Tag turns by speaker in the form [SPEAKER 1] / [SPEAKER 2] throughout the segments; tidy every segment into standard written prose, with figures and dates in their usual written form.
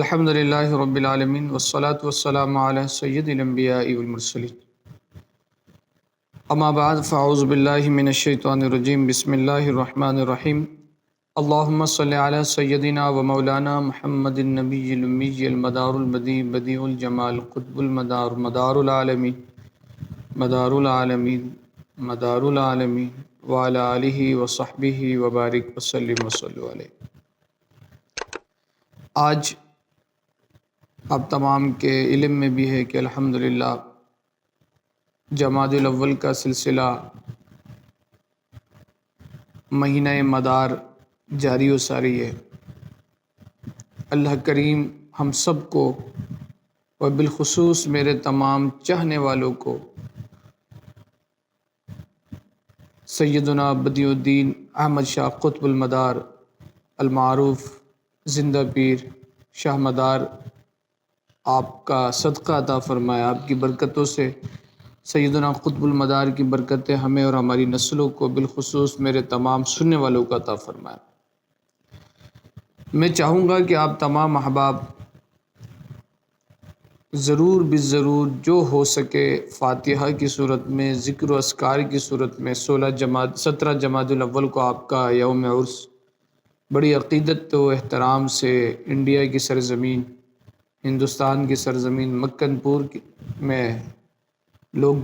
[SPEAKER 1] الحمدللہ رب العالمین والصلاة والسلام علی سید الانبیاء والمرسلین اما بعد فاعوذ باللہ من الشیطان الرجیم بسم اللہ الرحمن الرحیم اللہم صلی علی سیدنا و مولانا محمد النبی الامی المدار البدیع بدیع الجمال قطب المدار مدار العالمین مدار العالمین مدار العالمین وعلی آلہ وصحبہ وبارک وسلم وصلو علیہ۔ آج آپ تمام کے علم میں بھی ہے کہ الحمدللہ جمادی الاول کا سلسلہ مہینہ مدار جاری و ساری ہے۔ اللہ کریم ہم سب کو اور بالخصوص میرے تمام چاہنے والوں کو سیدنا بدیع الدین احمد شاہ قطب المدار المعروف زندہ پیر شاہ مدار آپ کا صدقہ عطا فرمائے۔ آپ کی برکتوں سے سیدنا قطب المدار کی برکتیں ہمیں اور ہماری نسلوں کو بالخصوص میرے تمام سننے والوں کو عطا فرمائے۔ میں چاہوں گا کہ آپ تمام احباب ضرور بالضرور جو ہو سکے فاتحہ کی صورت میں، ذکر و اذکار کی صورت میں 17 جمادی الاول کو آپ کا یوم عرس بڑی عقیدت و احترام سے انڈیا کی سرزمین، ہندوستان کی سرزمین مکن پور میں لوگ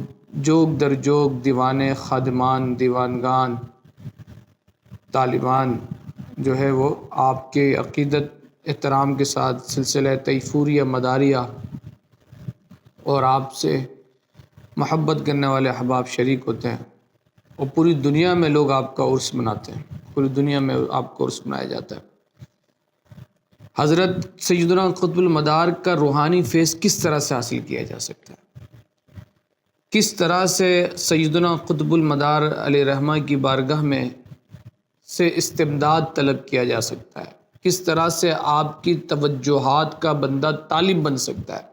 [SPEAKER 1] جوگ در جوگ دیوانے، خادمان، دیوانگان، طالبان جو ہے وہ آپ کے عقیدت احترام کے ساتھ سلسلہ تیفوریہ مداریہ اور آپ سے محبت کرنے والے احباب شریک ہوتے ہیں، اور پوری دنیا میں لوگ آپ کا عرس مناتے ہیں، پوری دنیا میں آپ کا عرس منایا جاتا ہے۔ حضرت سیدنا قطب المدار کا روحانی فیض کس طرح سے حاصل کیا جا سکتا ہے، کس طرح سے سیدنا قطب المدار علیہ رحمہ کی بارگاہ میں سے استمداد طلب کیا جا سکتا ہے، کس طرح سے آپ کی توجہات کا بندہ طالب بن سکتا ہے،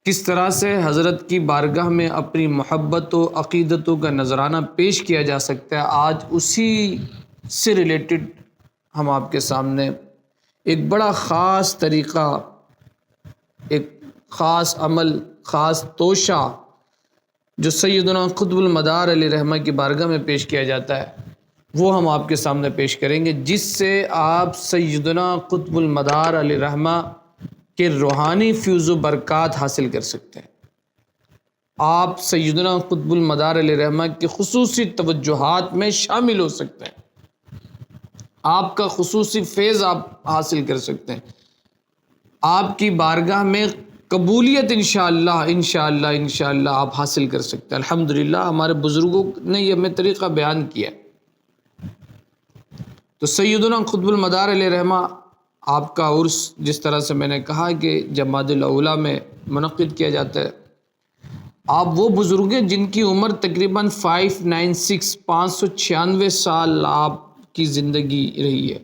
[SPEAKER 1] کس طرح سے حضرت کی بارگاہ میں اپنی محبت و عقیدتوں کا نذرانہ پیش کیا جا سکتا ہے۔ آج اسی سے ریلیٹڈ ہم آپ کے سامنے ایک بڑا خاص طریقہ، ایک خاص عمل، خاص توشہ جو سیدنا قطب المدار علیہ رحمہ کی بارگاہ میں پیش کیا جاتا ہے وہ ہم آپ کے سامنے پیش کریں گے، جس سے آپ سیدنا قطب المدار علیہ رحمہ کے روحانی فیض و برکات حاصل کر سکتے ہیں۔ آپ سیدنا قطب المدار علیہ رحمہ کے خصوصی توجہات میں شامل ہو سکتے ہیں، آپ کا خصوصی فیض آپ حاصل کر سکتے ہیں، آپ کی بارگاہ میں قبولیت انشاءاللہ آپ حاصل کر سکتے ہیں۔ الحمدللہ ہمارے بزرگوں نے یہ ہمیں طریقہ بیان کیا۔ تو سیدنا قطب المدار علیہ رحمہ آپ کا عرس جس طرح سے میں نے کہا کہ جمادی الاولیٰ میں منعقد کیا جاتا ہے۔ آپ وہ بزرگ ہیں جن کی عمر تقریباً 596 سال آپ کی زندگی رہی ہے۔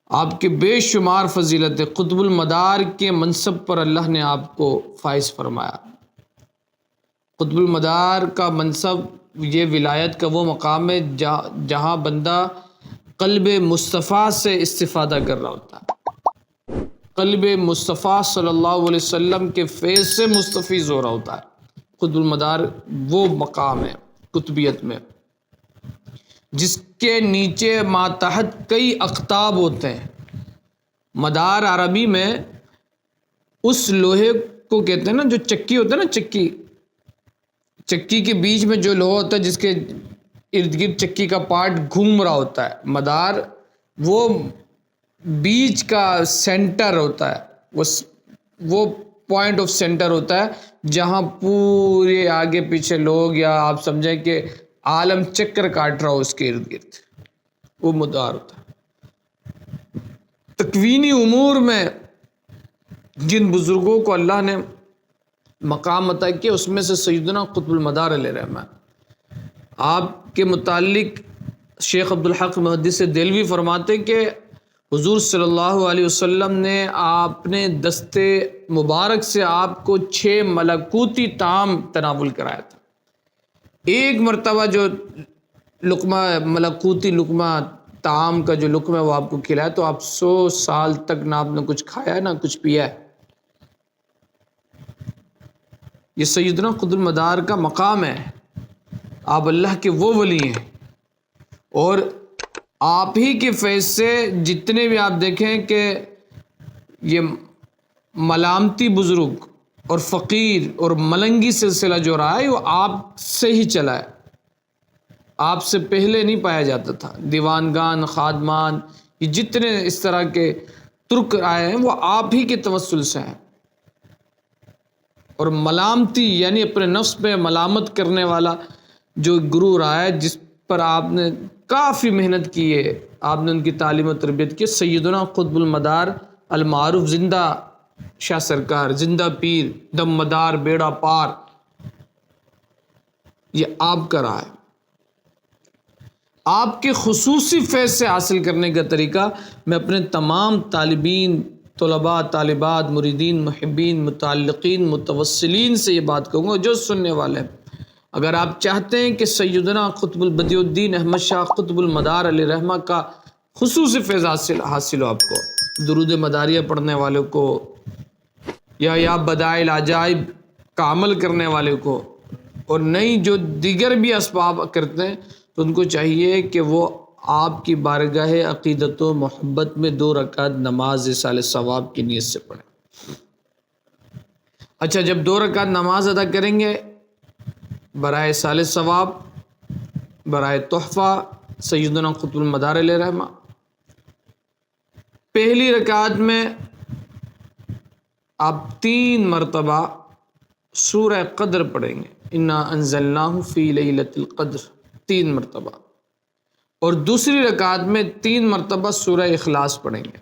[SPEAKER 1] آپ کے بے شمار فضیلت قطب المدار کے منصب پر اللہ نے آپ کو فائز فرمایا۔ قطب المدار کا منصب یہ ولایت کا وہ مقام ہے جہاں بندہ قلب مصطفیٰ سے استفادہ کر رہا ہوتا ہے، قلب مصطفیٰ صلی اللہ علیہ وسلم کے فیض سے مستفیض ہو رہا ہوتا ہے۔ قطب المدار وہ مقام ہے قطبیت میں جس کے نیچے ماتحت کئی اقطاب ہوتے ہیں۔ مدار عربی میں اس لوہے کو کہتے ہیں نا جو چکی ہوتا ہے نا، چکی کے بیچ میں جو لوہا ہوتا ہے جس کے ارد گرد چکی کا پارٹ گھوم رہا ہوتا ہے، مدار وہ بیچ کا سینٹر ہوتا ہے، وہ پوائنٹ آف سینٹر ہوتا ہے جہاں پورے آگے پیچھے لوگ، یا آپ سمجھیں کہ عالم چکر کاٹ رہا ہو اس کے ارد گرد، وہ مدار ہوتا ہے۔ تکوینی امور میں جن بزرگوں کو اللہ نے مقام عطا کیا اس میں سے سیدنا قطب المدار علیہ رحمہ۔ آپ کے متعلق شیخ عبدالحق محدث دہلوی فرماتے کہ حضور صلی اللہ علیہ وسلم نے اپنے دست مبارک سے آپ کو 6 ملکوتی طعام تناول کرایا تھا۔ ایک مرتبہ جو لقمہ ملکوتی لقمہ طعام کا جو لقمہ ہے وہ آپ کو کھلایا تو آپ 100 سال تک نہ آپ نے کچھ کھایا ہے نہ کچھ پیا ہے۔ یہ سیدنا قطب المدار کا مقام ہے، آپ اللہ کے وہ ولی ہیں، اور آپ ہی کے فیض سے جتنے بھی آپ دیکھیں کہ یہ ملامتی بزرگ اور فقیر اور ملنگی سلسلہ جو رہا ہے وہ آپ سے ہی چلا ہے، آپ سے پہلے نہیں پایا جاتا تھا۔ دیوانگان، خادمان، یہ جتنے اس طرح کے ترک آئے ہیں وہ آپ ہی کے توسل سے ہیں۔ اور ملامتی یعنی اپنے نفس پہ ملامت کرنے والا جو گرو رہا ہے، جس پر آپ نے کافی محنت کی ہے، آپ نے ان کی تعلیم و تربیت کی، سیدنا قطب المدار المعروف زندہ شاہ سرکار، زندہ پیر، دم مدار بیڑا پار، یہ آپ کا رہا ہے۔ آپ کے خصوصی فیض سے حاصل کرنے کا طریقہ میں اپنے تمام طالبین، طلباء، طالبات، مریدین، محبین، متعلقین، متوسلین سے یہ بات کہوں گا جو سننے والے ہیں، اگر آپ چاہتے ہیں کہ سیدنا قطب البدیع الدین احمد شاہ قطب المدار علیہ رحمہ کا خصوصی فیض حاصل ہو، آپ کو درود مداریہ پڑھنے والوں کو یا بدائل عجائب کا عمل کرنے والے کو، اور نہیں جو دیگر بھی اسباب کرتے ہیں، تو ان کو چاہیے کہ وہ آپ کی بارگاہ عقیدت و محبت میں 2 رکعت نماز ایصال ثواب کی نیت سے پڑھیں۔ اچھا، جب 2 رکعت نماز ادا کریں گے برائے ایصال ثواب، برائے تحفہ سیدنا قطب المدار علیہ رحمہ، پہلی رکعت میں آپ 3 مرتبہ سورہ قدر پڑھیں گے، انا انزلناہ فی لیلۃ القدر، 3 مرتبہ، اور دوسری رکعت میں 3 مرتبہ سورہ اخلاص پڑھیں گے،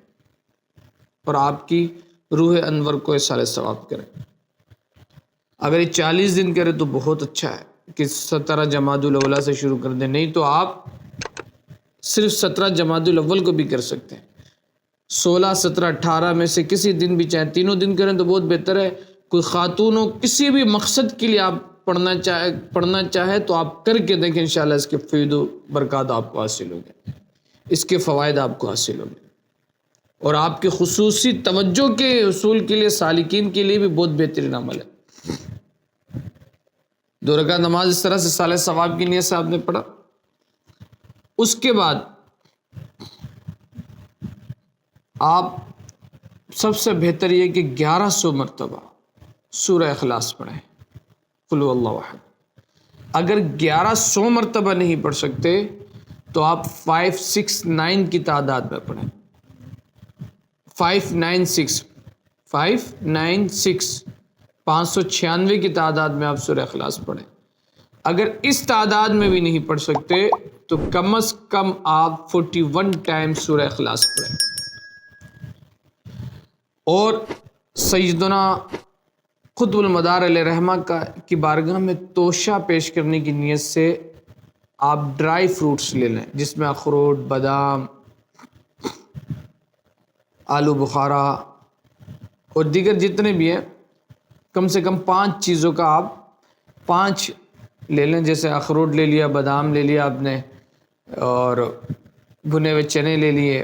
[SPEAKER 1] اور آپ کی روح انور کو ایصال ثواب کریں۔ اگر یہ 40 دن کرے تو بہت اچھا ہے کہ 17 جمادی الاولیٰ سے شروع کر دیں، نہیں تو آپ صرف 17 جمادی الاول کو بھی کر سکتے ہیں، 16، 17، 18 میں سے کسی دن بھی، چاہے تینوں دن کریں تو بہت بہتر ہے۔ کوئی خاتون ہو، کسی بھی مقصد کے لیے آپ پڑھنا چاہے تو آپ کر کے دیکھیں، انشاءاللہ اس کے فیض و برکات آپ کو حاصل ہوں گے، اس کے فوائد آپ کو حاصل ہوں گے، اور آپ کے خصوصی توجہ کے حصول کے لیے سالکین کے لیے بھی بہت بہترین عمل ہے۔ 2 رکعت نماز اس طرح سے ایصال ثواب کی نیت سے آپ نے پڑھا، اس کے بعد آپ سب سے بہتر یہ کہ 1100 مرتبہ سورہ اخلاص پڑھیں، قل هو اللہ احد۔ اگر 1100 مرتبہ نہیں پڑھ سکتے تو آپ 569 کی تعداد میں پڑھیں، 596 596 کی تعداد میں آپ سورہ اخلاص پڑھیں۔ اگر اس تعداد میں بھی نہیں پڑھ سکتے تو کم از کم آپ 41 ٹائم سورہ اخلاص پڑھیں، اور سیدنا قطب المدار علیہ رحمہ کی بارگاہ میں توشہ پیش کرنے کی نیت سے آپ ڈرائی فروٹس لے لیں، جس میں اخروٹ، بادام، آلو بخارا اور دیگر جتنے بھی ہیں، کم سے کم 5 چیزوں کا آپ 5 لے لیں، جیسے اخروٹ لے لیا، بادام لے لیا آپ نے، اور بھنے ہوئے چنے لے لیے،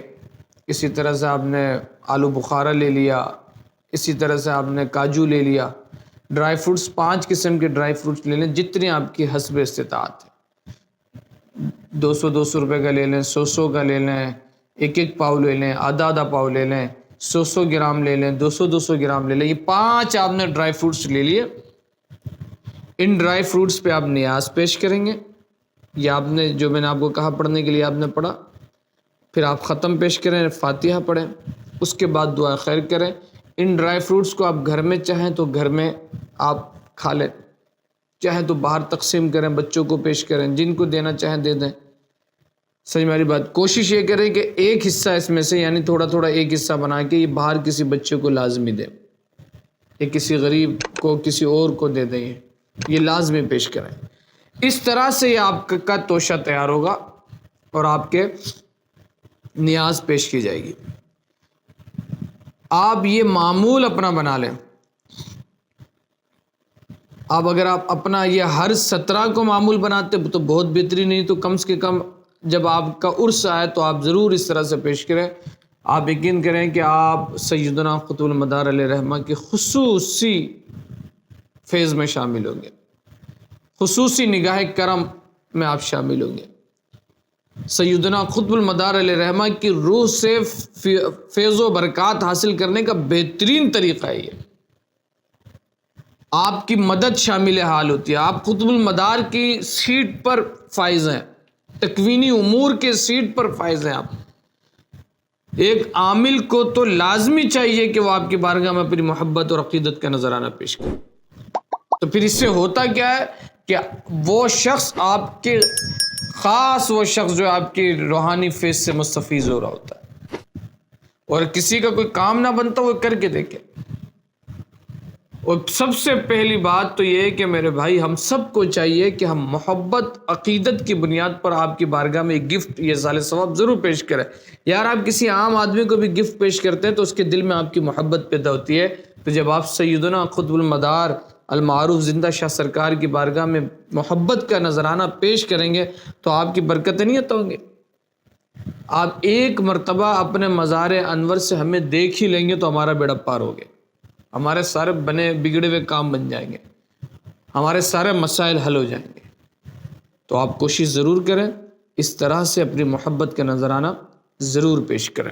[SPEAKER 1] اسی طرح سے آپ نے آلو بخارا لے لیا، اسی طرح سے آپ نے کاجو لے لیا۔ ڈرائی فروٹس 5 قسم کے ڈرائی فروٹس لے لیں، جتنے آپ کی حسب استطاعت ہے، 200 روپے کا لے لیں، 100 کا لے لیں، 1 پاؤ لے لیں، آدھا پاؤ لے لیں، 100 گرام لے لیں، 200 گرام لے لیں، یہ 5 آپ نے ڈرائی فروٹس لے لیے۔ ان ڈرائی فروٹس پہ آپ نیاز پیش کریں گے، یا آپ نے جو میں نے آپ کو کہا پڑھنے کے لیے آپ نے پڑھا، پھر آپ ختم پیش کریں، فاتحہ پڑھیں، اس کے بعد دعا خیر کریں۔ ان ڈرائی فروٹس کو آپ گھر میں چاہیں تو گھر میں آپ کھا لیں، چاہیں تو باہر تقسیم کریں، بچوں کو پیش کریں، جن کو دینا چاہیں دے دیں۔ صحیح ہماری بات، کوشش یہ کریں کہ ایک حصہ اس میں سے، یعنی تھوڑا تھوڑا ایک حصہ بنا کے یہ باہر کسی بچے کو لازمی دیں، یا کسی غریب کو، کسی اور کو دے دیں، یہ لازمی پیش کریں۔ اس طرح سے یہ آپ کا توشہ تیار ہوگا اور آپ کے نیاز پیش کی جائے گی۔ آپ یہ معمول اپنا بنا لیں، اگر آپ اپنا یہ ہر 17 کو معمول بناتے تو بہت بہترین، نہیں تو کم سے کم جب آپ کا عرس آئے تو آپ ضرور اس طرح سے پیش کریں. آپ یقین کریں کہ آپ سیدنا قطب المدار علیہ رحمہ کی خصوصی فیض میں شامل ہوں گے، خصوصی نگاہ کرم میں آپ شامل ہوں گے. سیدنا قطب المدار علیہ رحمہ کی روح سے فیض و برکات حاصل کرنے کا بہترین طریقہ ہے یہ. آپ کی مدد شامل حال ہوتی ہے. آپ قطب المدار کی سیٹ پر فائز ہیں، تکوینی امور کے سیٹ پر فائز ہیں. آپ ایک عامل کو تو لازمی چاہیے کہ وہ آپ کی بارگاہ میں اپنی محبت اور عقیدت کا نذرانہ پیش کرے. تو پھر اس سے ہوتا کیا ہے کہ وہ شخص آپ کے خاص وہ شخص جو آپ کی روحانی فیض سے مستفیض ہو رہا ہوتا ہے، اور کسی کا کوئی کام نہ بنتا وہ کر کے دیکھے. اور سب سے پہلی بات تو یہ ہے کہ میرے بھائی ہم سب کو چاہیے کہ ہم محبت عقیدت کی بنیاد پر آپ کی بارگاہ میں ایک گفٹ یہ ظال ثواب ضرور پیش کریں. یار آپ کسی عام آدمی کو بھی گفٹ پیش کرتے ہیں تو اس کے دل میں آپ کی محبت پیدا ہوتی ہے. تو جب آپ سیدنا قطب المدار المعروف زندہ شاہ سرکار کی بارگاہ میں محبت کا نذرانہ پیش کریں گے تو آپ کی برکتیں نہیں ہوں گے. آپ ایک مرتبہ اپنے مزار انور سے ہمیں دیکھ ہی لیں گے تو ہمارا بیڑا پار ہو گیا، ہمارے سارے بنے بگڑے ہوئے کام بن جائیں گے، ہمارے سارے مسائل حل ہو جائیں گے. تو آپ کوشش ضرور کریں، اس طرح سے اپنی محبت کا نذرانہ ضرور پیش کریں.